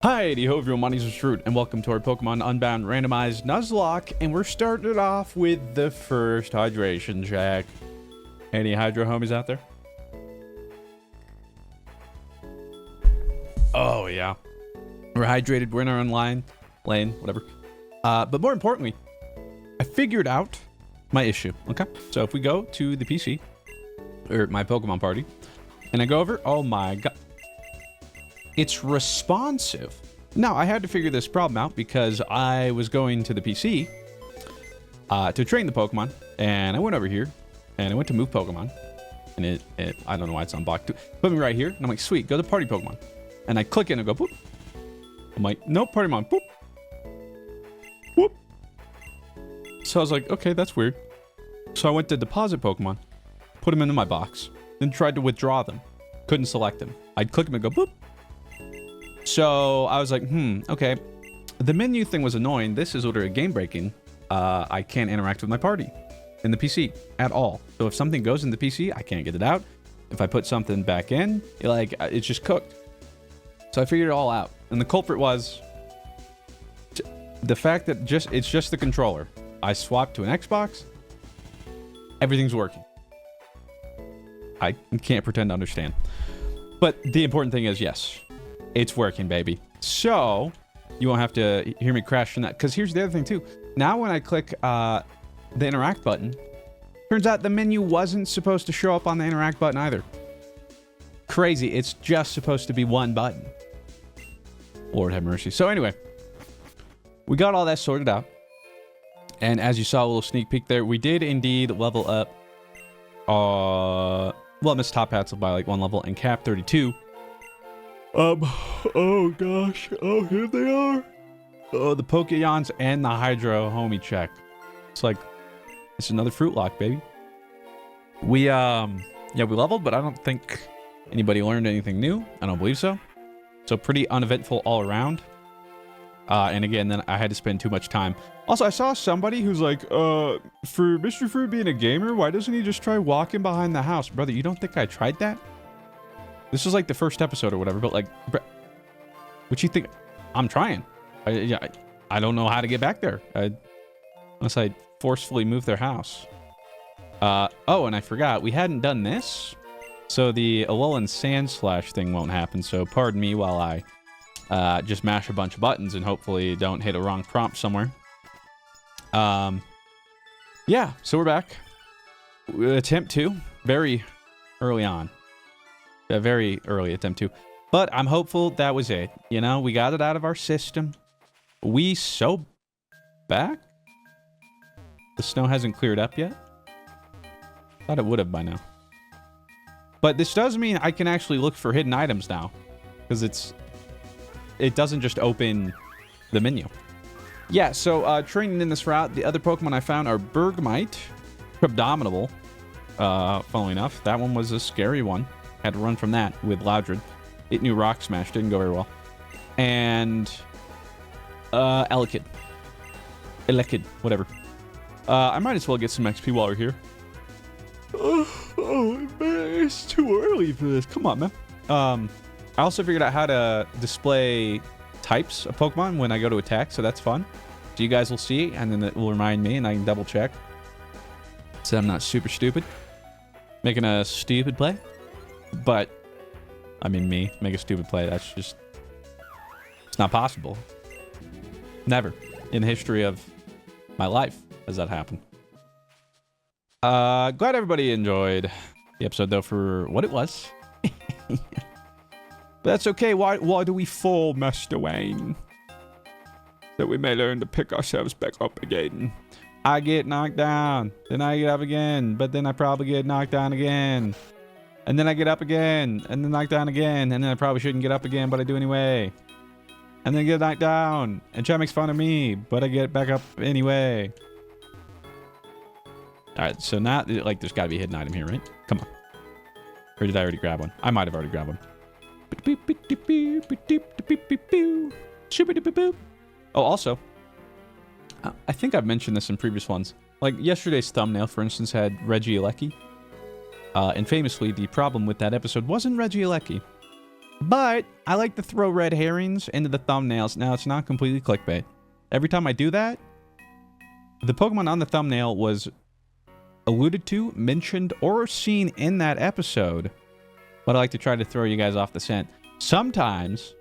Hi, ho everyone, my name is Fruit, and welcome to our Pokemon Unbound Randomized Nuzlocke, and we're starting it off with the first hydration check. Any Hydro homies out there? Oh, yeah. We're hydrated, we're in our own lane, whatever. But more importantly, I figured out my issue, okay? So if we go to the PC, or my Pokemon party, and I go over, oh my god. It's responsive. Now, I had to figure this problem out because I was going to the PC to train the Pokemon, and I went over here, and I went to move Pokemon, and it I don't know why it's unblocked. Put me right here, and I'm like, sweet, go to party Pokemon. And I click it and I go, boop. I'm like, nope, party Pokemon, boop. Whoop. So I was like, okay, that's weird. So I went to deposit Pokemon, put them into my box, then tried to withdraw them. Couldn't select them. I'd click them and go, boop. So I was like, okay. The menu thing was annoying. This is order of game breaking. I can't interact with my party in the PC at all. So if something goes in the PC, I can't get it out. If I put something back in, it's just cooked. So I figured it all out. And the culprit was the fact that it's just the controller. I swapped to an Xbox. Everything's working. I can't pretend to understand. But the important thing is, yes, it's working, baby. So you won't have to hear me crash from that. Because here's the other thing, too. Now when I click the interact button, turns out the menu wasn't supposed to show up on the interact button either. Crazy. It's just supposed to be one button. Lord have mercy. So anyway, we got all that sorted out. And as you saw, a little sneak peek there, we did indeed level up. Well, Miss Top Hats by like 1 level and Cap 32. Oh gosh. Oh, here they are. Oh, the Pokeyons and the Hydro homie check. It's like, it's another fruit lock, baby. We leveled, but I don't think anybody learned anything new. I don't believe so. So pretty uneventful all around. And again, then I had to spend too much time. Also, I saw somebody who's like, for Mr. Fruit being a gamer, why doesn't he just try walking behind the house? Brother, you don't think I tried that? This was like the first episode or whatever, but like, what you think? I'm trying. I don't know how to get back there. Unless I forcefully move their house. Oh, and I forgot, we hadn't done this. So the Alolan Sand Slash thing won't happen. So pardon me while I just mash a bunch of buttons and hopefully don't hit a wrong prompt somewhere. Yeah, so we're back. Attempt 2, very early on. A very early attempt 2. But I'm hopeful that was it. You know, we got it out of our system. We so back? The snow hasn't cleared up yet? Thought it would have by now. But this does mean I can actually look for hidden items now. Because it doesn't just open the menu. Yeah, so training in this route, the other Pokemon I found are Bergmite, Predominable. Funnily enough, that one was a scary one. Had to run from that with Loudred. It knew Rock Smash, didn't go very well. And Elekid, whatever. I might as well get some XP while we're here. Oh man, it's too early for this. Come on, man. I also figured out how to display types of Pokemon when I go to attack, so that's fun. So you guys will see, and then it will remind me, and I can double check. So I'm not super stupid. Making a stupid play. But, I mean, me, make a stupid play, that's just... It's not possible. Never. In the history of my life has that happened. Glad everybody enjoyed the episode, though, for what it was. But that's okay. Why do we fall, Master Wayne? That we may learn to pick ourselves back up again. I get knocked down. Then I get up again. But then I probably get knocked down again. And then I get up again. And then knocked down again. And then I probably shouldn't get up again, but I do anyway. And then get knocked down. And chat makes fun of me, but I get back up anyway. Alright, so now, like, there's got to be a hidden item here, right? Come on. Or did I already grab one? I might have already grabbed one. Oh, also, I think I've mentioned this in previous ones. Like, yesterday's thumbnail, for instance, had Regieleki. And famously, the problem with that episode wasn't Regieleki. But I like to throw red herrings into the thumbnails. Now, it's not completely clickbait. Every time I do that, the Pokemon on the thumbnail was alluded to, mentioned, or seen in that episode. But I like to try to throw you guys off the scent. Sometimes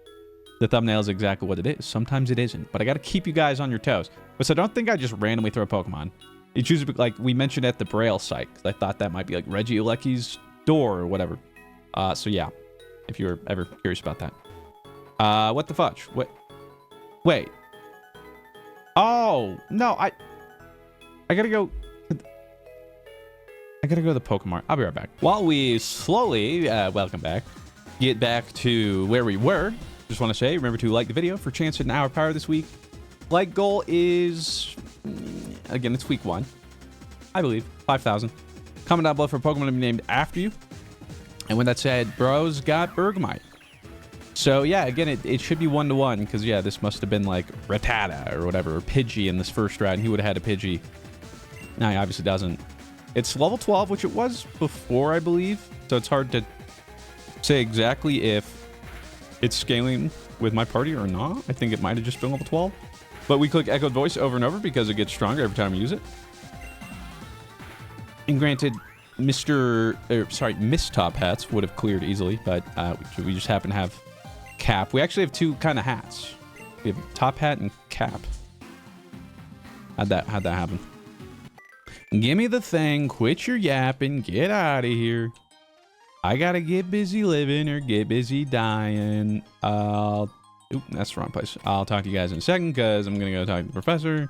the thumbnail is exactly what it is. Sometimes it isn't. But I got to keep you guys on your toes. But so don't think I just randomly throw a Pokemon. It's usually like we mentioned at the Braille site. I thought that might be like Reggie Alecki's door or whatever. So yeah, if you're ever curious about that. What the fudge? Wait. Oh, no, I gotta go. I gotta go to the Pokemon. I'll be right back. While we slowly, welcome back, get back to where we were, just want to say, remember to like the video for chance at an hour power this week. Like goal is, again, it's week 1, I believe, 5,000. Comment down below for a Pokemon to be named after you. And when that said, bro's got Bergmite. So yeah, again, it should be 1-to-1, because yeah, this must have been like Rattata or whatever, or Pidgey in this first round. He would have had a Pidgey. No, he obviously doesn't. It's level 12, which it was before, I believe. So it's hard to say exactly if it's scaling with my party or not. I think it might have just been level 12. But we click Echoed Voice over and over because it gets stronger every time we use it. And granted, Miss Top Hats would have cleared easily, but we just happen to have Cap. We actually have 2 kind of hats. We have Top Hat and Cap. How'd that happen? Give me the thing, quit your yapping, get out of here. I gotta get busy living or get busy dying. Oop, that's the wrong place. I'll talk to you guys in a second because I'm gonna go talk to the professor.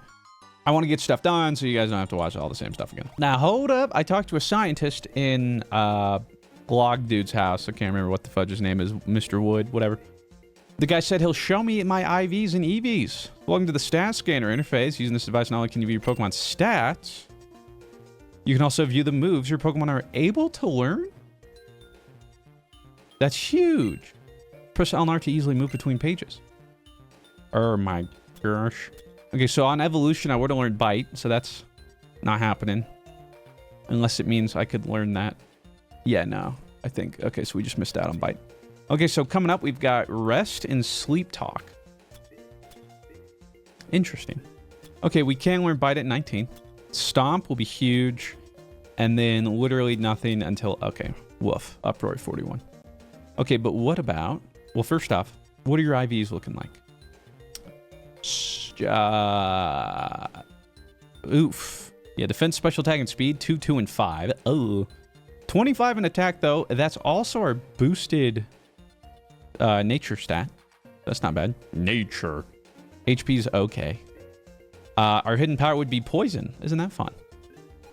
I want to get stuff done so you guys don't have to watch all the same stuff again. Now, hold up. I talked to a scientist in Blog Dude's house. I can't remember what the fudge his name is. Mr. Wood, whatever. The guy said he'll show me my IVs and EVs. Welcome to the stat scanner interface. Using this device, not only can you view your Pokemon stats, you can also view the moves your Pokemon are able to learn. That's huge. Press LR to easily move between pages. Oh my gosh. Okay, so on evolution, I would have learned Bite, so that's not happening. Unless it means I could learn that. Yeah, no, I think. Okay, so we just missed out on Bite. Okay, so coming up, we've got Rest and Sleep Talk. Interesting. Okay, we can learn Bite at 19. Stomp will be huge. And then literally nothing until... Okay, woof. Uproar 41. Okay, but what about... Well, first off, what are your IVs looking like? Oof. Yeah, defense, special attack, and speed. 2, 2, and 5. Oh. 25 in attack, though. That's also our boosted nature stat. That's not bad. Nature. HP's okay. Our hidden power would be poison. Isn't that fun?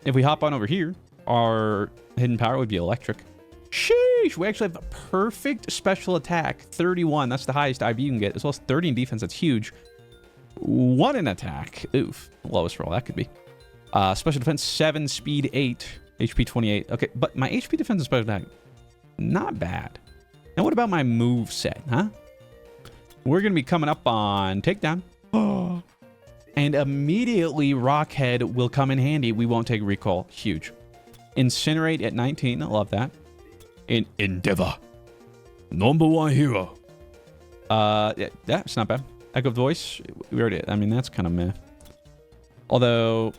If we hop on over here, our hidden power would be electric. Sheesh! We actually have a perfect special attack. 31. That's the highest IV you can get. As well as 30 in defense. That's huge. 1 in attack. Oof. Lowest roll that could be. Special defense 7, speed 8, HP 28. Okay, but my HP defense and special attack, not bad. Now what about my move set, huh? We're going to be coming up on Takedown. Oh. And immediately Rockhead will come in handy. We won't take Recall. Huge. Incinerate at 19. I love that. Endeavor. #1 hero. Yeah, it's not bad. Echo Voice. We already... I mean, that's kind of meh. Although...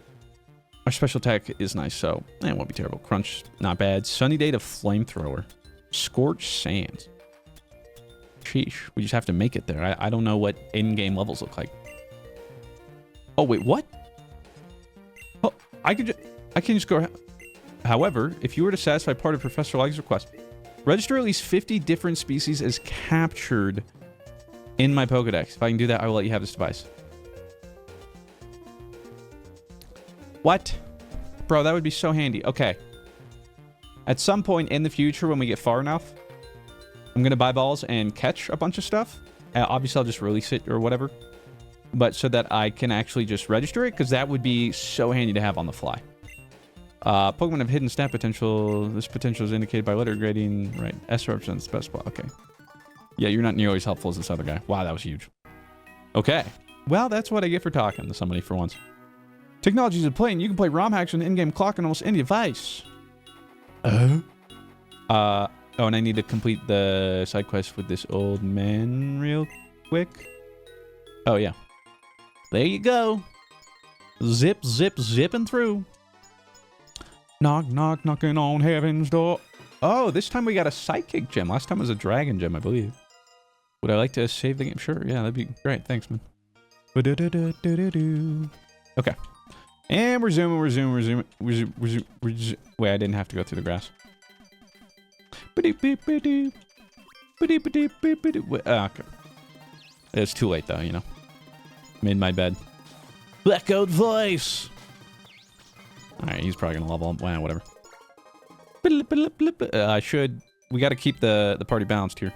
Our special attack is nice, so it won't be terrible. Crunch, not bad. Sunny Day to Flamethrower. Scorched Sands. Sheesh. We just have to make it there. I don't know what in-game levels look like. Oh, wait, what? Oh, I can just go... However, if you were to satisfy part of Professor Leg's request, register at least 50 different species as captured in my Pokedex. If I can do that, I will let you have this device. What? Bro, that would be so handy. Okay. At some point in the future, when we get far enough, I'm going to buy balls and catch a bunch of stuff. Obviously, I'll just release it or whatever. But so that I can actually just register it, because that would be so handy to have on the fly. Pokemon have hidden stat potential. This potential is indicated by letter grading. Right. S represents the best spot. Okay. Yeah, you're not nearly as helpful as this other guy. Wow, that was huge. Okay. Well, that's what I get for talking to somebody for once. Technologies of playing. You can play ROM hacks on the in-game clock on almost any device. Oh, and I need to complete the side quest with this old man real quick. Oh, yeah. There you go. Zip, zip, zipping through. Knock, knock, knocking on heaven's door. Oh, this time we got a psychic gem. Last time was a dragon gem, I believe. Would I like to save the game? Sure, yeah, that'd be great. Thanks, man. Okay. And we're zooming, we're zooming. Wait, I didn't have to go through the grass. Okay. It's too late, though, you know. Made my bed. Blackout voice! Alright, he's probably gonna level up. Wow, whatever. We gotta keep the party balanced here.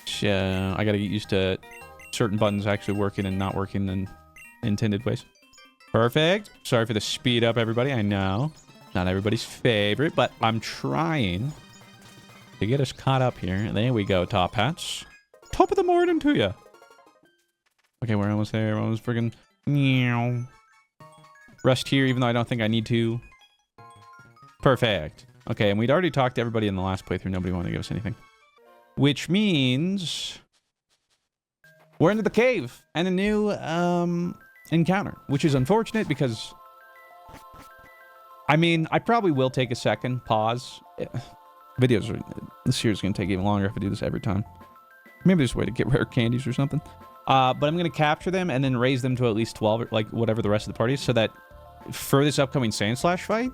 So, I gotta get used to certain buttons actually working and not working in intended ways. Perfect. Sorry for the speed up, everybody. I know. Not everybody's favorite, but I'm trying to get us caught up here. There we go, top hats. Top of the morning to you. Okay, we're almost there. We're almost friggin' meow. Rest here, even though I don't think I need to. Perfect. Okay, and we'd already talked to everybody in the last playthrough. Nobody wanted to give us anything. Which means we're into the cave and a new encounter, which is unfortunate because I mean, I probably will take a second, pause. This series is going to take even longer if I do this every time. Maybe there's a way to get rare candies or something. But I'm going to capture them and then raise them to at least 12, or like whatever the rest of the party is, so that for this upcoming Sandslash fight,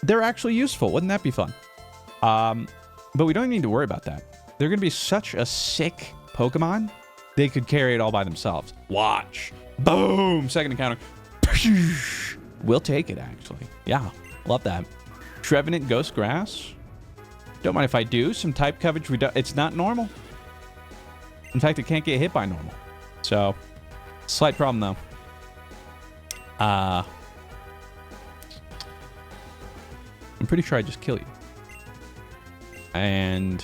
they're actually useful. Wouldn't that be fun? But we don't even need to worry about that. They're going to be such a sick Pokemon, they could carry it all by themselves. Watch. Boom! Second encounter. We'll take it, actually. Yeah, love that. Trevenant Ghost Grass. Don't mind if I do. Some type coverage. It's not normal. In fact, it can't get hit by normal. So, slight problem, though. I'm pretty sure I just kill you. And...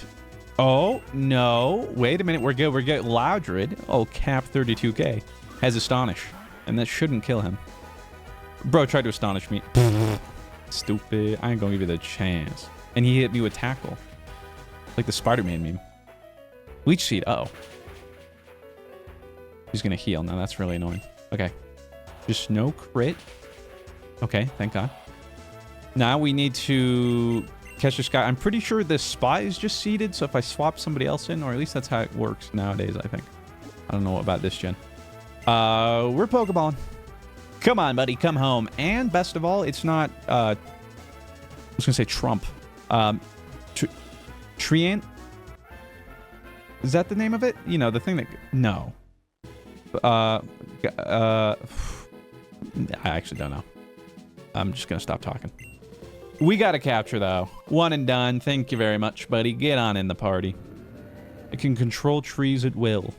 oh, no. Wait a minute. We're good. We're good. Loudred. Oh, Cap 32K. Has Astonish. And that shouldn't kill him. Bro tried to Astonish me. Stupid. I ain't gonna give you the chance. And he hit me with Tackle. Like the Spider-Man meme. Leech Seed. Uh-oh. He's gonna heal. Now that's really annoying. Okay. Just no crit. Okay, thank God. Now we need to catch this guy. I'm pretty sure this spot is just seeded, so if I swap somebody else in, or at least that's how it works nowadays, I think. I don't know about this gen. We're Pokemon. Come on, buddy, come home. And best of all, it's not, I was gonna say Trump. Treant? Is that the name of it? You know, the thing that... no. I actually don't know. I'm just gonna stop talking. We gotta capture, though. One and done. Thank you very much, buddy. Get on in the party. It can control trees at will.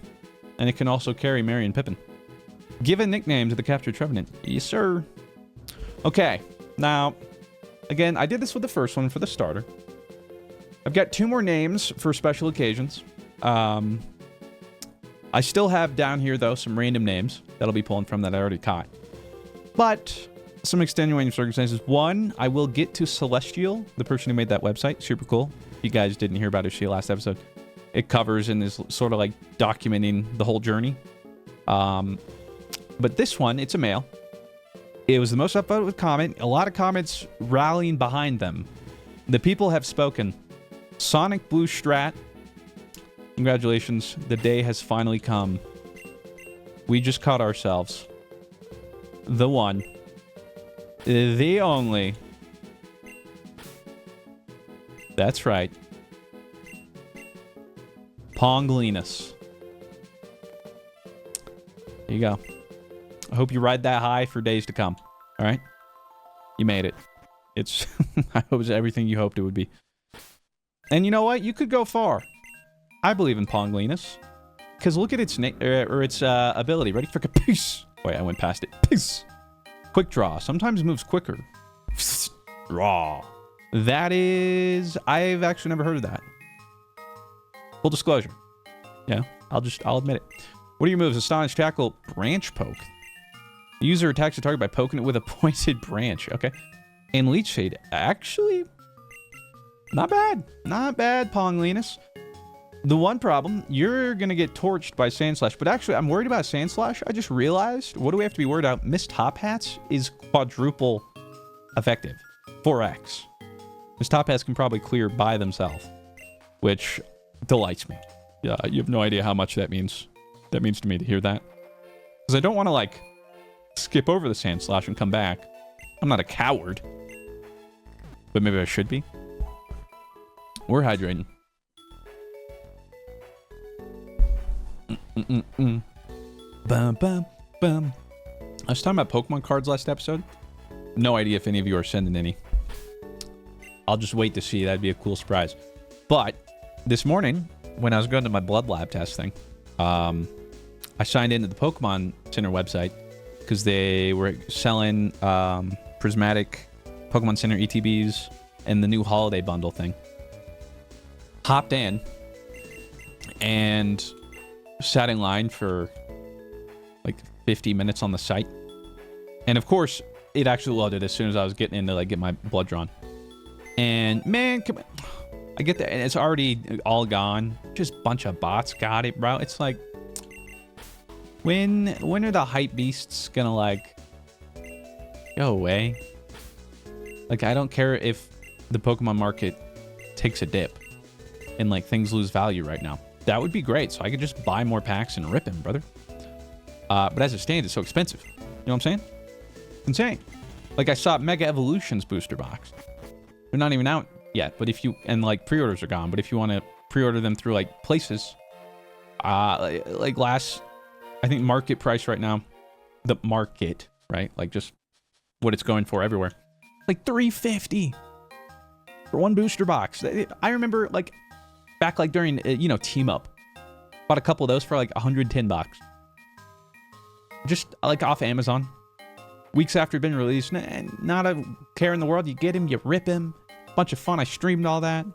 And it can also carry Mary and Pippin. Give a nickname to the captured Trevenant. Yes, sir. Okay. Now, again, I did this with the first one for the starter. I've got 2 more names for special occasions. I still have down here, though, some random names that'll be pulling from that I already caught. But some extenuating circumstances. One, I will get to Celestial, the person who made that website. Super cool. If you guys didn't hear about her last episode, it covers and is sort of like documenting the whole journey. But this one, it's a male. It was the most upvoted comment. A lot of comments rallying behind them. The people have spoken. Sonic Blue Strat. Congratulations. The day has finally come. We just caught ourselves. The one. The only. That's right. Ponglinus. There you go. I hope you ride that high for days to come. All right? You made it. It's... I hope it's everything you hoped it would be. And you know what? You could go far. I believe in Ponglinus. Because look at its ability. Ready for peace. Wait, I went past it. Peace. Quick draw. Sometimes moves quicker. Draw. That is... I've actually never heard of that. Full disclosure. Yeah, I'll admit it. What are your moves? Astonish, Tackle, Branch Poke. The user attacks the target by poking it with a pointed branch. Okay. And Leech Seed. Actually, Not bad. Not bad, Ponglinus. The one problem, you're going to get torched by Sandslash. But actually, I'm worried about Sandslash. I just realized, what do we have to be worried about? Miss Top Hats is quadruple effective. 4x. Miss Top Hats can probably clear by themselves, which delights me. Yeah, you have no idea how much that means. That means to me to hear that. Because I don't want to, like, skip over the Sandslash and come back. I'm not a coward. But maybe I should be. We're hydrating. Bum, bum, bum. I was talking about Pokemon cards last episode. No idea if any of you are sending any. I'll just wait to see. That'd be a cool surprise. But this morning, when I was going to my blood lab test thing, I signed into the Pokemon Center website because they were selling prismatic Pokemon Center ETBs and the new holiday bundle thing. Hopped in and sat in line for like 50 minutes on the site. And of course, it actually loaded as soon as I was getting in to like get my blood drawn. And man, come on. I get there and it's already all gone. Just a bunch of bots got it, bro. It's like, when are the hype beasts gonna like go away? Like, I don't care if the Pokemon market takes a dip and like things lose value right now. That would be great. So I could just buy more packs and rip him, brother. But as it stands, it's so expensive. You know what I'm saying? Insane. Like, I saw Mega Evolutions booster box. They're not even out yet, but if you, and like pre-orders are gone, but if you want to pre-order them through like places, like last, I think market price right now, the market, right? Like just what it's going for everywhere. Like $350 for one booster box. I remember like back like during, you know, Team Up. Bought a couple of those for like $110. Just like off Amazon. Weeks after been released, and not a care in the world. You get him, you rip him. Bunch of fun. I streamed all that.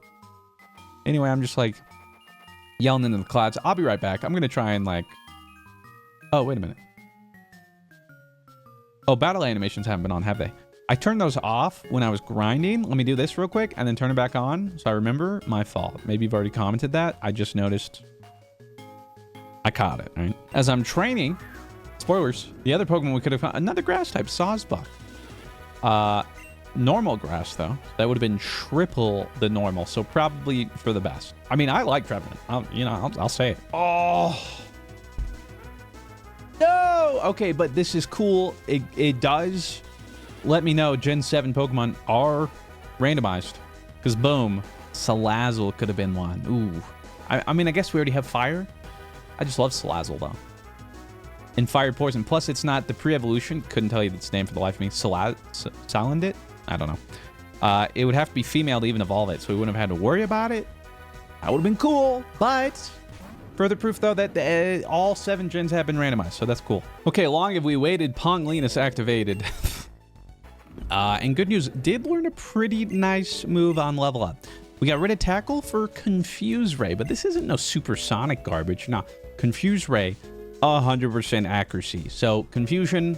Anyway, I'm just like yelling into the clouds. I'll be right back. I'm going to try and like... Oh, wait a minute. Oh, battle animations haven't been on, have they? I turned those off when I was grinding. Let me do this real quick and then turn it back on. So I remember, my fault. Maybe you've already commented that. I just noticed. I caught it, right? As I'm training, spoilers, the other Pokemon we could have found, another grass type, Sawsbuck. Normal grass, though. That would have been triple the normal, so probably for the best. I mean, I like Trevenant. I'll say it. Oh. No! Okay, but this is cool. It does let me know Gen 7 Pokemon are randomized. Because, boom, Salazzle could have been one. Ooh. I mean, I guess we already have Fire. I just love Salazzle, though. And Fire Poison. Plus, it's not the pre-evolution. Couldn't tell you its name for the life of me. Salandit? I don't know. It would have to be female to even evolve it, so we wouldn't have had to worry about it. That would have been cool, but further proof, though, that all 7 gens have been randomized, so that's cool. Okay, long have we waited. Ponglinus activated. And good news, did learn a pretty nice move on level up. We got rid of Tackle for Confuse Ray, but this isn't no supersonic garbage. No, Confuse Ray, 100% accuracy. So, Confusion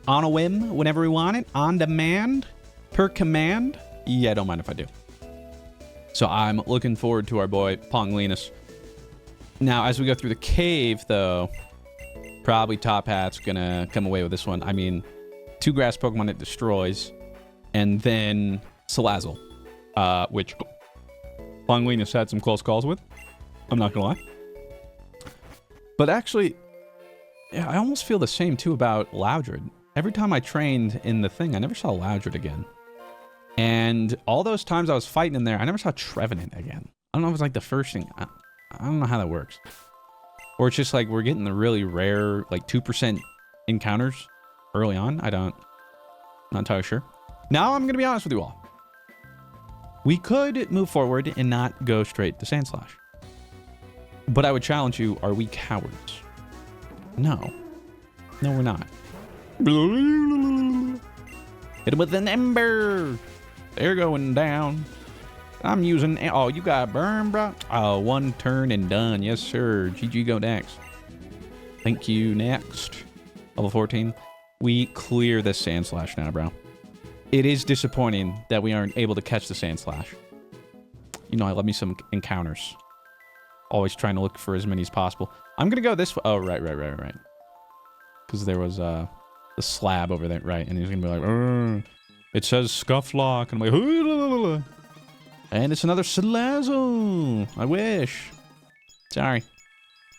on a whim, whenever we want it, on demand, per command. Yeah, I don't mind if I do. So I'm looking forward to our boy Ponglinus. Now, as we go through the cave, though, probably Top Hat's gonna come away with this one. I mean, 2 grass Pokemon it destroys, and then Salazzle, which Ponglinus had some close calls with. I'm not gonna lie. But actually, yeah, I almost feel the same, too, about Loudred. Every time I trained in the thing, I never saw Loudred again. And all those times I was fighting in there, I never saw Trevenant again. I don't know if it's like the first thing. I don't know how that works. Or it's just like we're getting the really rare, like 2% encounters early on. I'm not entirely sure. Now I'm going to be honest with you all. We could move forward and not go straight to Sandslash. But I would challenge you, are we cowards? No. No, we're not. Hit him with an ember. They're going down. I'm using... Oh, you got a burn, bro? Oh, 1 turn and done. Yes, sir. GG, go next. Thank you. Next. Level 14. We clear this Sandslash now, bro. It is disappointing that we aren't able to catch the Sandslash. You know, I love me some encounters. Always trying to look for as many as possible. I'm gonna go this way. Oh, right. Because there was the slab over there, right? And he's gonna be like, "Urgh, it says Scufflock," and I'm like, "Ooh, and it's another Salazzle. I wish. Sorry.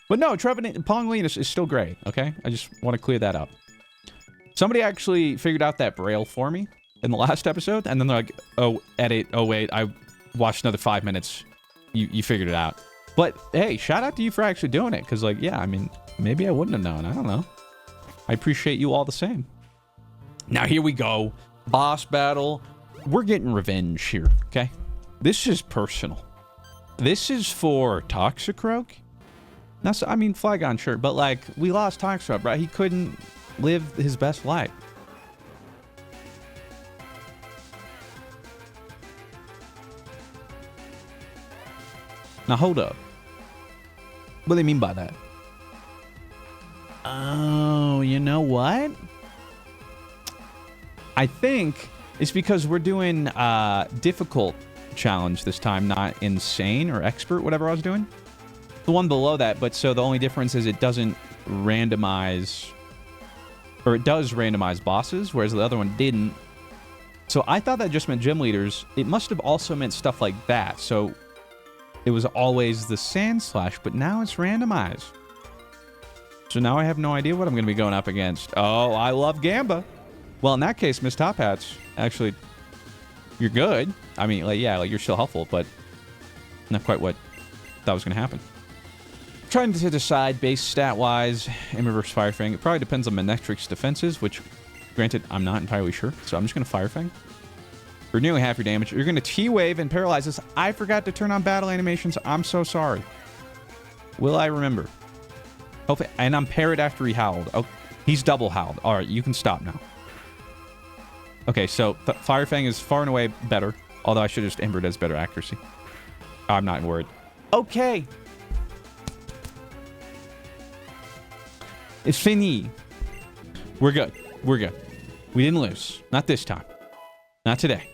But no, Trevenant Pongleen is still great, okay? I just want to clear that up. Somebody actually figured out that Braille for me in the last episode, and then they're like, oh, edit, oh wait, I watched another 5 minutes. You figured it out. But hey, shout out to you for actually doing it, because like, yeah, I mean, maybe I wouldn't have known. I don't know. I appreciate you all the same. Now here we go. Boss battle. We're getting revenge here, okay? This is personal. This is for Toxicroak. Now, I mean, Flygon, sure, but like, we lost Toxicroak, right? He couldn't live his best life. Now, hold up. What do they mean by that? Oh, you know what? I think it's because we're doing difficult challenge this time, not insane or expert, whatever I was doing. The one below that, but so the only difference is it doesn't randomize, or it does randomize bosses, whereas the other one didn't. So I thought that just meant gym leaders. It must have also meant stuff like that. So it was always the Sand Slash, but now it's randomized. So now I have no idea what I'm going to be going up against. Oh, I love Gamba. Well, in that case, Miss Top Hats, actually, you're good. I mean, like, yeah, like you're still helpful, but not quite what I thought was going to happen. Trying to decide base stat-wise in Reverse Fire Fang. It probably depends on Manectric's defenses, which, granted, I'm not entirely sure. So I'm just going to Fire Fang. For nearly half your damage, you're going to T-Wave and paralyze this. I forgot to turn on battle animations. I'm so sorry. Will I remember? Hopefully, and I'm parried after he howled. Oh, he's double howled. All right, you can stop now. Okay, so Fire Fang is far and away better. Although I should have just Embered as better accuracy. I'm not worried. Okay. It's fini. We're good. We're good. We didn't lose. Not this time. Not today.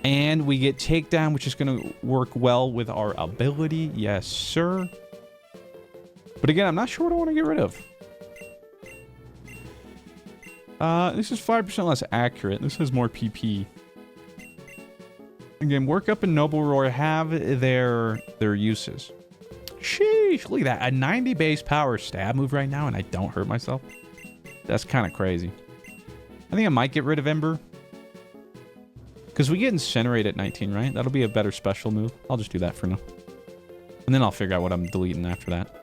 And we get takedown, which is going to work well with our ability. Yes, sir. But again, I'm not sure what I want to get rid of. This is 5% less accurate. This has more PP. Again, Work Up and Noble Roar have their uses. Sheesh, look at that. A 90 base power stab move right now, and I don't hurt myself. That's kind of crazy. I think I might get rid of Ember. Because we get Incinerate at 19, right? That'll be a better special move. I'll just do that for now. And then I'll figure out what I'm deleting after that.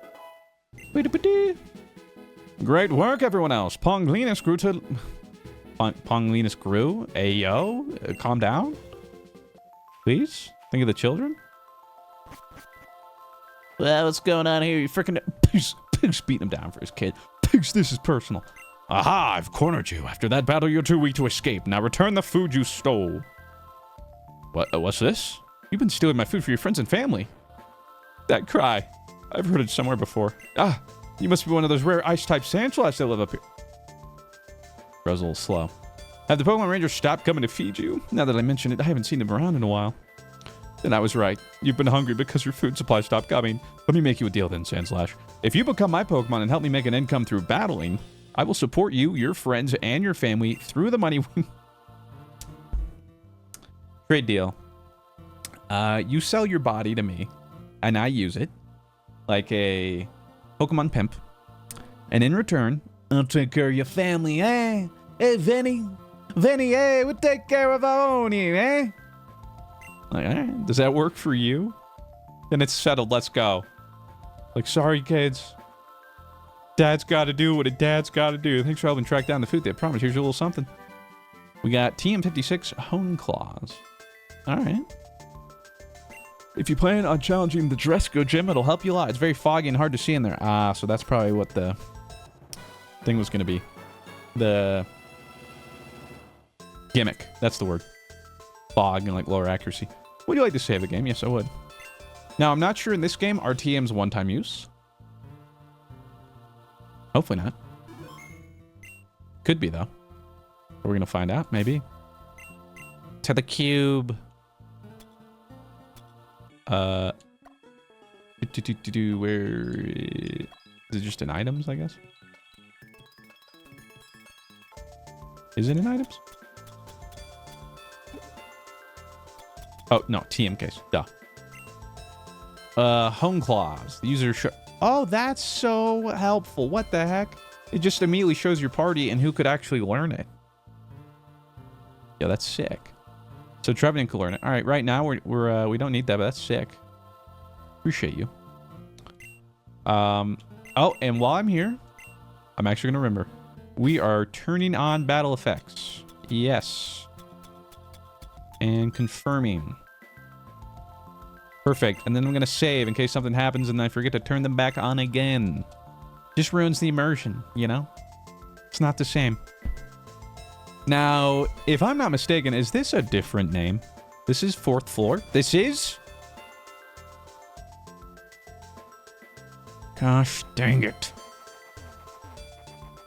Great work, everyone else. Ponglinus grew to... Ponglinus grew? Ayo? Calm down. Please? Think of the children? Well, what's going on here? You freaking... Pigs beating him down for his kid. Pigs, this is personal. Aha, I've cornered you. After that battle, you're too weak to escape. Now return the food you stole. What's this? You've been stealing my food for your friends and family. That cry. I've heard it somewhere before. Ah, you must be one of those rare ice-type Sandslash that live up here. Bro's a little slow. Have the Pokemon Rangers stopped coming to feed you? Now that I mention it, I haven't seen them around in a while. Then I was right. You've been hungry because your food supply stopped coming. Let me make you a deal then, Sandslash. If you become my Pokemon and help me make an income through battling, I will support you, your friends, and your family through the money. Trade deal. You sell your body to me, and I use it like a Pokemon pimp. And in return, I'll take care of your family, eh? Hey, Vinny. Vinny, eh? We'll take care of our own here, eh? Like, all right, does that work for you? Then it's settled. Let's go. Like, sorry, kids. Dad's got to do what a dad's got to do. Thanks for helping track down the food. They promise. Here's a little something. We got TM56 Hone Claws. All right. If you plan on challenging the Dresco Gym, it'll help you a lot. It's very foggy and hard to see in there. Ah, so that's probably what the thing was going to be. The gimmick. That's the word. Fog and like lower accuracy. Would you like to save the game? Yes, I would. Now, I'm not sure in this game, RTM's one-time use. Hopefully not. Could be, though. We're going to find out, maybe. To the cube. Where is it? Just in items, I guess. Is it in items? Oh no, TM case. Duh. Home claws. The user oh, that's so helpful. What the heck? It just immediately shows your party and who could actually learn it. Yeah, that's sick. So Trevenant can learn it. All right, right now we don't need that, but that's sick. Appreciate you. Oh, and while I'm here, I'm actually gonna remember. We are turning on battle effects. Yes. And confirming. Perfect. And then I'm gonna save in case something happens and I forget to turn them back on again. Just ruins the immersion, you know? It's not the same. Now, if I'm not mistaken, is this a different name? This is 4th floor? This is? Gosh dang it.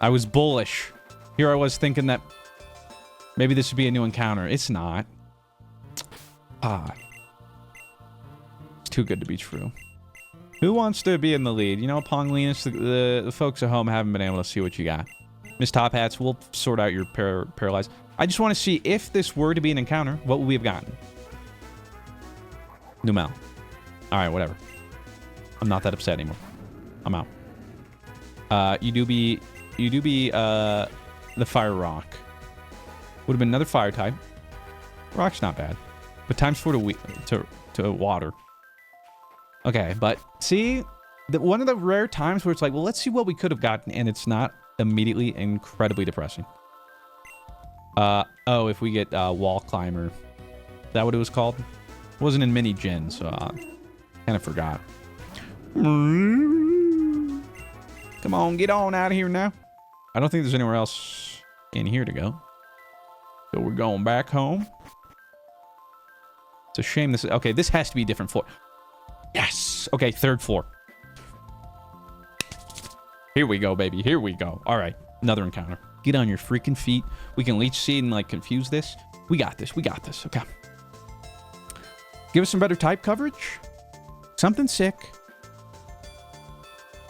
I was bullish. Here I was thinking that maybe this would be a new encounter. It's not. Ah. It's too good to be true. Who wants to be in the lead? You know, Pong Linus, the folks at home haven't been able to see what you got. Miss Top Hats, we'll sort out your paralyzed. I just want to see if this were to be an encounter, what would we have gotten? Numel. Alright, whatever. I'm not that upset anymore. I'm out. You do be the Fire Rock. Would have been another fire type. Rock's not bad. But times 4 to water. Okay, but see, one of the rare times where it's like, well, let's see what we could have gotten, and it's not immediately incredibly depressing. Oh, if we get Wall Climber. Is that what it was called? It wasn't in Mini Gen, so I kind of forgot. Come on, get on out of here now. I don't think there's anywhere else in here to go. So we're going back home. It's a shame this is... Okay, this has to be a different floor. Yes! Okay, 3rd floor. Here we go, baby. Here we go. All right, another encounter. Get on your freaking feet. We can leech seed and, like, confuse this. We got this. We got this. Okay. Give us some better type coverage. Something sick.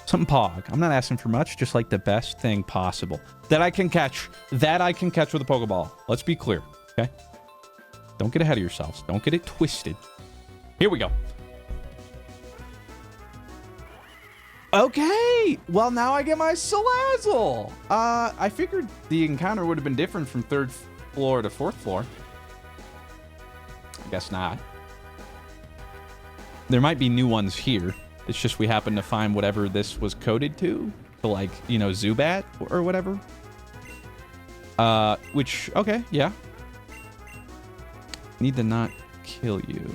Something pog. I'm not asking for much, just like the best thing possible. That I can catch. That I can catch with a Pokeball. Let's be clear, okay? Don't get ahead of yourselves. Don't get it twisted. Here we go. Okay. Well, now I get my Salazzle. I figured the encounter would have been different from 3rd floor to 4th floor. I guess not. There might be new ones here. It's just we happen to find whatever this was coded to like, you know, Zubat or whatever. Which, okay, yeah. Need to not kill you.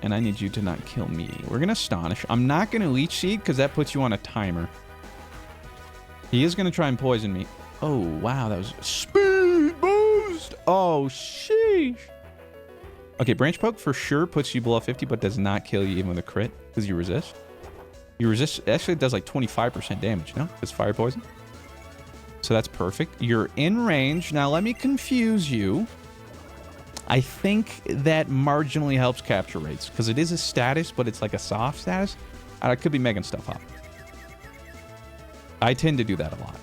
And I need you to not kill me. We're going to Astonish. I'm not going to Leech Seed because that puts you on a timer. He is going to try and poison me. Oh, wow, that was speed boost. Oh, sheesh. Okay, Branch Poke for sure puts you below 50, but does not kill you even with a crit because you resist. You resist, actually it does like 25% damage, no? It's fire poison. So that's perfect. You're in range. Now let me confuse you. I think that marginally helps capture rates because it is a status, but it's like a soft status. I could be making stuff up. I tend to do that a lot.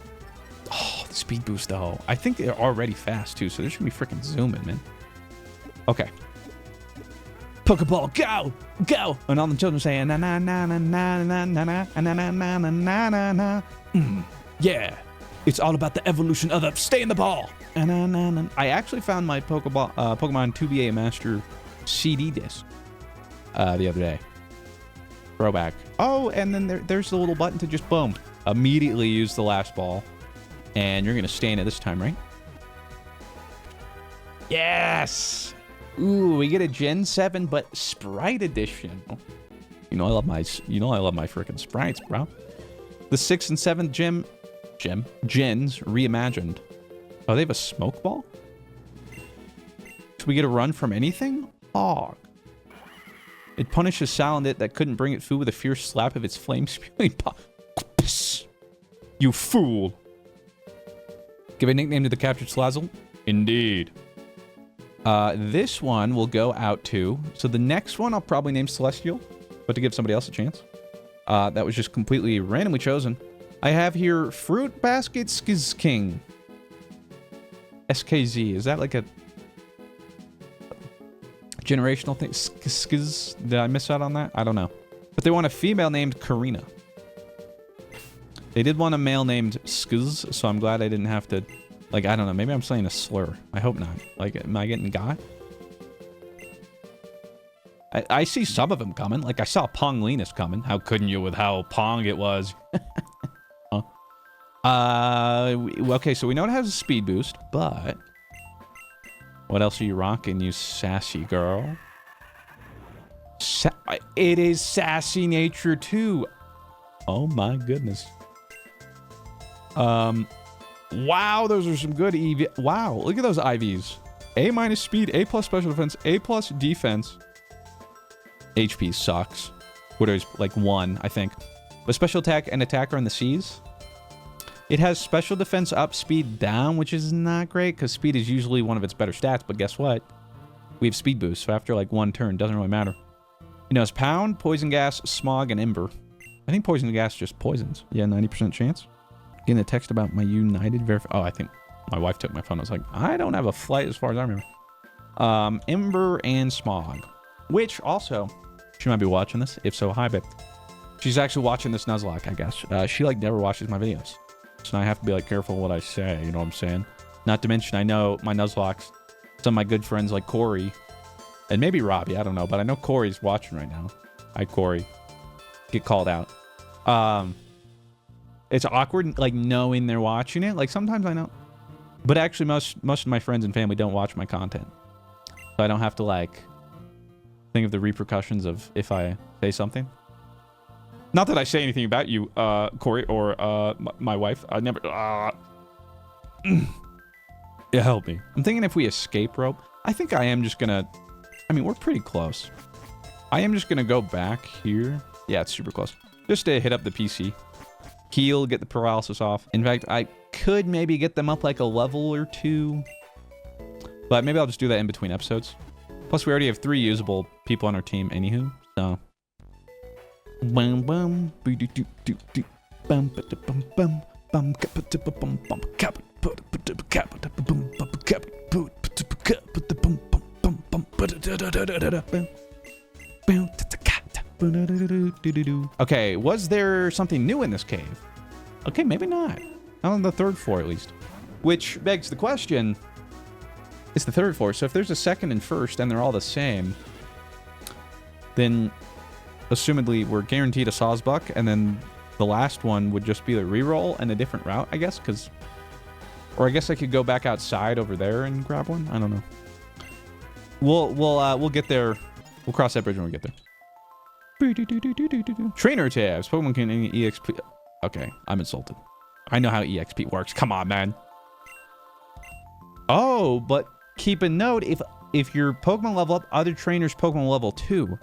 Oh, the speed boost though. I think they're already fast too, so they're just gonna be freaking zooming, man. Okay. Pokeball, go! Go! And all the children saying na na na na na na na na na na na na na na. Yeah. It's all about the evolution of the stay in the ball. I actually found my Pokemon 2BA Master CD disc the other day. Throwback. Oh, and then there's the little button to just boom. Immediately use the last ball. And you're going to stay in it this time, right? Yes! Ooh, we get a Gen 7, but Sprite Edition. You know I love my freaking sprites, bro. The 6th and 7th gens reimagined. Oh, they have a smoke ball? So we get a run from anything? Oh. It punishes Salandit that couldn't bring it food with a fierce slap of its flame-spewing paw. You fool. Give a nickname to the captured Salazzle? Indeed. This one will go out to... So the next one I'll probably name Celestial, but to give somebody else a chance. That was just completely randomly chosen. I have here Fruit Basket Skiz King. SKZ. Is that like a generational thing? Skiz? Did I miss out on that? I don't know. But they want a female named Karina. They did want a male named Skiz, so I'm glad I didn't have to... Like, I don't know. Maybe I'm saying a slur. I hope not. Like, am I getting got? I see some of them coming. Like, I saw Pong Linus coming. How couldn't you with how Pong it was? Okay, so we know it has a speed boost, but... What else are you rocking, you sassy girl? It is sassy nature, too. Oh, my goodness. Wow, those are some good EV. Wow, look at those IVs. A minus speed, A plus special defense, A plus defense. HP sucks. What is like 1, I think. But special attack and attack are in the C's. It has special defense up, speed down, which is not great because speed is usually one of its better stats. But guess what? We have speed boost, so after like 1 turn, doesn't really matter. You know, it's pound, poison gas, smog, and ember. I think poison gas just poisons. Yeah, 90% chance. Getting a text about my United verify. Oh, I think my wife took my phone. I was like, I don't have a flight as far as I remember. Ember and smog, which also she might be watching this. If so, hi, babe. She's actually watching this Nuzlocke, I guess. She like never watches my videos, so now I have to be like careful what I say. You know what I'm saying? Not to mention, I know my Nuzlocks. Some of my good friends like Corey and maybe Robbie. I don't know, but I know Corey's watching right now. Hi, Corey. Get called out. It's awkward, like, knowing they're watching it. Like, sometimes I know. But actually, most of my friends and family don't watch my content. So I don't have to, like, think of the repercussions of if I say something. Not that I say anything about you, Corey, or my wife. I never... Yeah, help me. I'm thinking if we escape rope... I think I am just gonna... I mean, we're pretty close. I am just gonna go back here. Yeah, it's super close. Just to hit up the PC. Heal, get the paralysis off. In fact, I could maybe get them up like a level or 2. But maybe I'll just do that in between episodes. Plus, we already have 3 usable people on our team anywho, so... Bum bum bum bum bum bum Okay, was there something new in this cave? Okay, maybe not. Not on the 3rd floor, at least. Which begs the question, it's the 3rd floor, so if there's a 2nd and 1st and they're all the same, then assumedly we're guaranteed a Sawsbuck, and then the last one would just be the reroll and a different route, I guess, because... Or I guess I could go back outside over there and grab one? I don't know. We'll get there. We'll cross that bridge when we get there. Trainer tabs. Pokemon can EXP. Okay, I'm insulted. I know how EXP works. Come on, man. Oh, but keep a note. If your Pokemon level up, other trainers Pokemon level 2.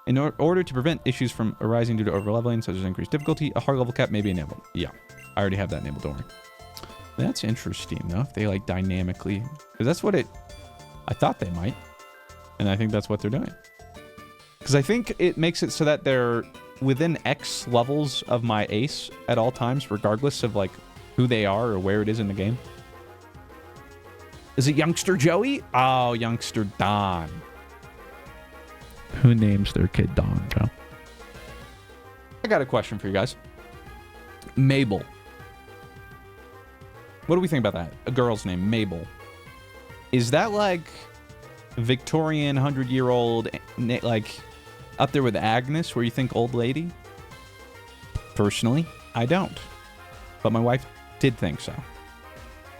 In order to prevent issues from arising due to overleveling, such as increased difficulty, a hard level cap may be enabled. Yeah, I already have that enabled, don't worry. That's interesting, though. If they, like, dynamically... Because that's what it... I thought they might. And I think that's what they're doing. Because I think it makes it so that they're within X levels of my ace at all times, regardless of, like, who they are or where it is in the game. Is it Youngster Joey? Oh, Youngster Don. Who names their kid Don, Joe? I got a question for you guys. Mabel. What do we think about that? A girl's name, Mabel. Is that like Victorian 100-year-old, like up there with Agnes, where you think old lady? Personally, I don't. But my wife did think so.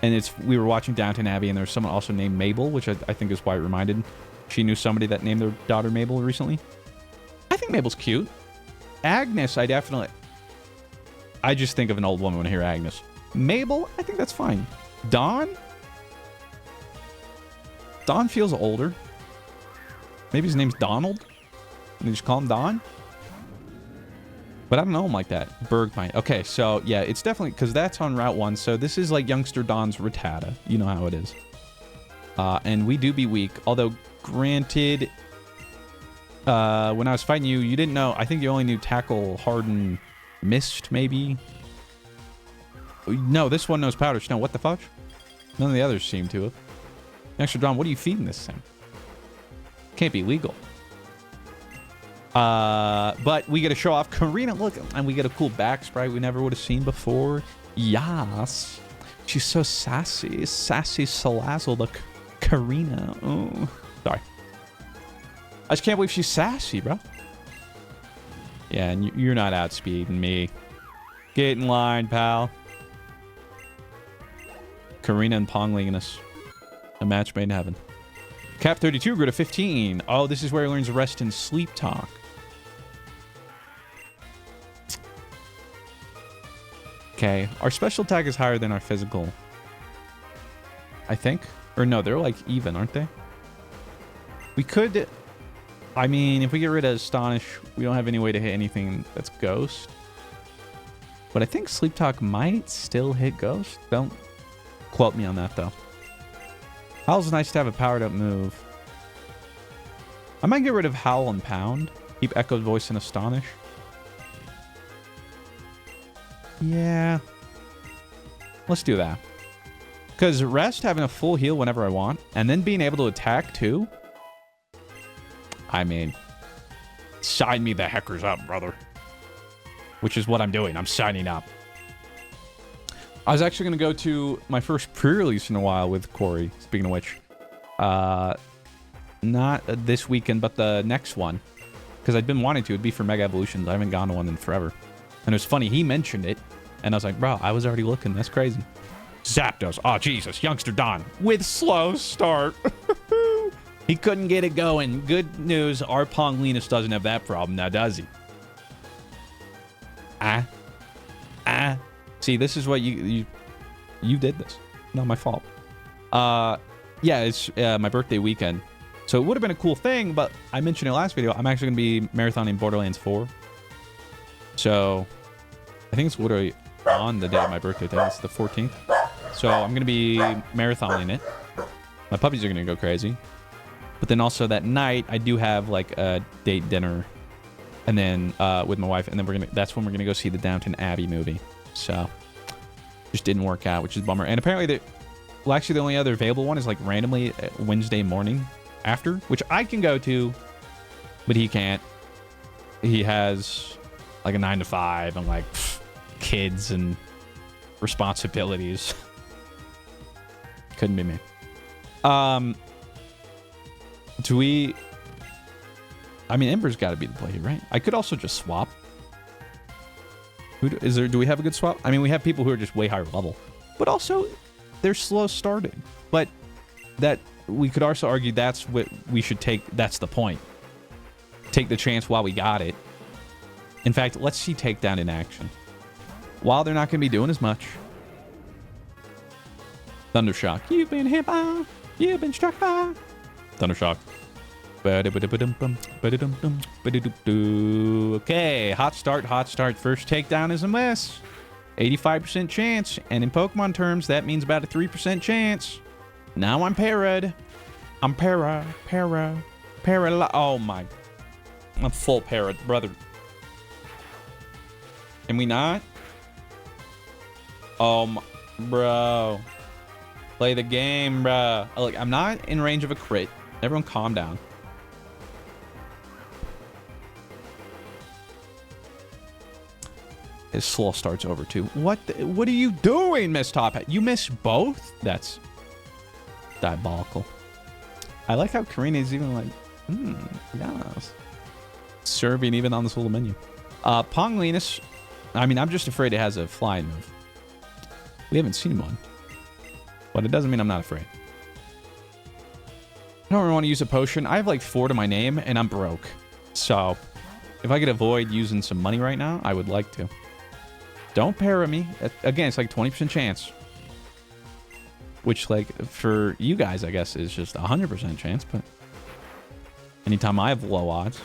And we were watching Downton Abbey, and there was someone also named Mabel, which I think is why it reminded. She knew somebody that named their daughter Mabel recently. I think Mabel's cute. Agnes, I just think of an old woman when I hear Agnes. Mabel, I think that's fine. Dawn? Dawn feels older. Maybe his name's Donald? And they just call him Don? But I don't know him like that. Bergmite. Okay, so yeah, it's definitely... Because that's on Route 1. So this is like Youngster Don's Rattata. You know how it is. And we do be weak. Although, granted, when I was fighting you, you didn't know. I think you only knew Tackle, Harden, Mist, maybe. No, this one knows Powder Snow. What the fudge? None of the others seem to have. Extra Dawn, what are you feeding this thing? Can't be legal. But we get to show off Karina. Look, and we get a cool back sprite we never would have seen before. Yas. She's so sassy. Sassy Salazzle, the Karina. Oh, sorry. I just can't believe she's sassy, bro. Yeah, and you're not outspeeding me. Get in line, pal. Karina and Ponglingus. A match made in heaven. Cap 32 grew to 15. Oh, this is where he learns rest and sleep talk. Okay, our special attack is higher than our physical. I think. Or no, they're like even, aren't they? We could... I mean, if we get rid of Astonish, we don't have any way to hit anything that's Ghost. But I think Sleep Talk might still hit Ghost. Don't quote me on that, though. Howl's nice to have a powered up move. I might get rid of Howl and Pound. Keep Echo's voice and Astonish. Yeah. Let's do that. Because Rest, having a full heal whenever I want, and then being able to attack too. I mean, sign me the heckers up, brother. Which is what I'm doing. I'm signing up. I was actually going to go to my first pre-release in a while with Corey, speaking of which. Not this weekend, but the next one. Because I'd been wanting to. It'd be for Mega Evolutions. I haven't gone to one in forever. And it was funny. He mentioned it. And I was like, bro, I was already looking. That's crazy. Zapdos. Oh, Jesus. Youngster Don. With slow start. He couldn't get it going. Good news. Our Ponglinus doesn't have that problem now, does he? See, this is what you did this. Not my fault. Yeah, it's my birthday weekend. So it would have been a cool thing, but I mentioned it last video. I'm actually going to be marathoning Borderlands 4. So I think it's literally on the day of my birthday. I think it's the 14th. So I'm going to be marathoning it. My puppies are going to go crazy. But then also that night, I do have like a date dinner. And then with my wife. And then that's when we're going to go see the Downton Abbey movie. So just didn't work out, which is a bummer. And apparently, actually the only other available one is like randomly Wednesday morning after, which I can go to, but he can't. He has like a 9 to 5 and like kids and responsibilities. Couldn't be me. Do we... I mean, Ember's got to be the play here, right? I could also just swap. Do we have a good swap? I mean, we have people who are just way higher level. But also, they're slow starting. But that we could also argue that's what we should take. That's the point. Take the chance while we got it. In fact, let's see Takedown in action. While they're not going to be doing as much. Thundershock. You've been hit by. You've been struck by. Thundershock. Okay, hot start. First takedown is a miss. 85% chance. And in Pokemon terms, that means about a 3% chance. Now I'm parried. I'm oh my. I'm full parried, brother. Can we not? Oh my, bro. Play the game, bro. Look, I'm not in range of a crit. Everyone calm down. His slow start's over too. What are you doing, Miss Top Hat? You missed both? That's diabolical. I like how Karina is even like, yes. Serving even on this little menu. Ponglinus, I mean, I'm just afraid it has a flying move. We haven't seen one. But it doesn't mean I'm not afraid. I don't really want to use a potion. I have like 4 to my name, and I'm broke. So, if I could avoid using some money right now, I would like to. Don't para me. Again, it's like 20% chance. Which, like, for you guys, I guess, is just 100% chance, but... anytime I have low odds.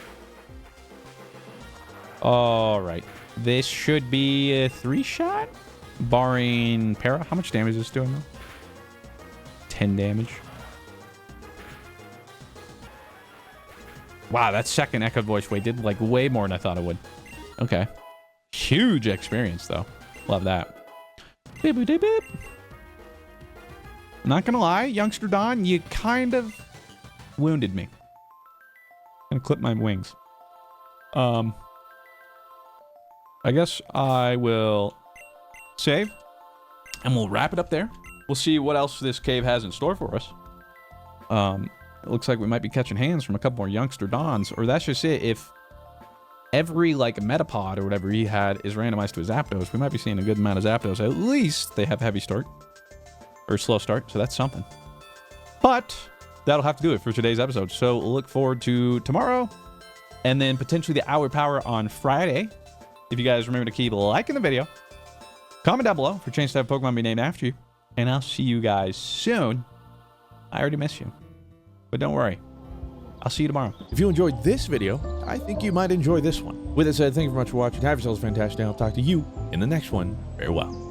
Alright. This should be a 3-shot? Barring para. How much damage is this doing, though? 10 damage. Wow, that second echo voice way did like way more than I thought it would. Okay. Huge experience though. Love that. Beep, beep, beep. Not gonna lie, youngster Don, you kind of wounded me. Gonna clip my wings. I guess I will save and we'll wrap it up there. We'll see what else this cave has in store for us. It looks like we might be catching hands from a couple more youngster Dons, or that's just it. If every like Metapod or whatever he had is randomized to a Zapdos, we might be seeing a good amount of Zapdos. At least they have heavy start or slow start, so that's something. But that'll have to do it for today's episode. So look forward to tomorrow and then potentially the Hour Power on Friday. If you guys remember to keep liking the video, comment down below for a chance to have Pokemon be named after you, and I'll see you guys soon. I already miss you, but don't worry. I'll see you tomorrow. If you enjoyed this video, I think you might enjoy this one. With that said, thank you very much for watching. Have yourselves a fantastic day. I'll talk to you in the next one. Farewell.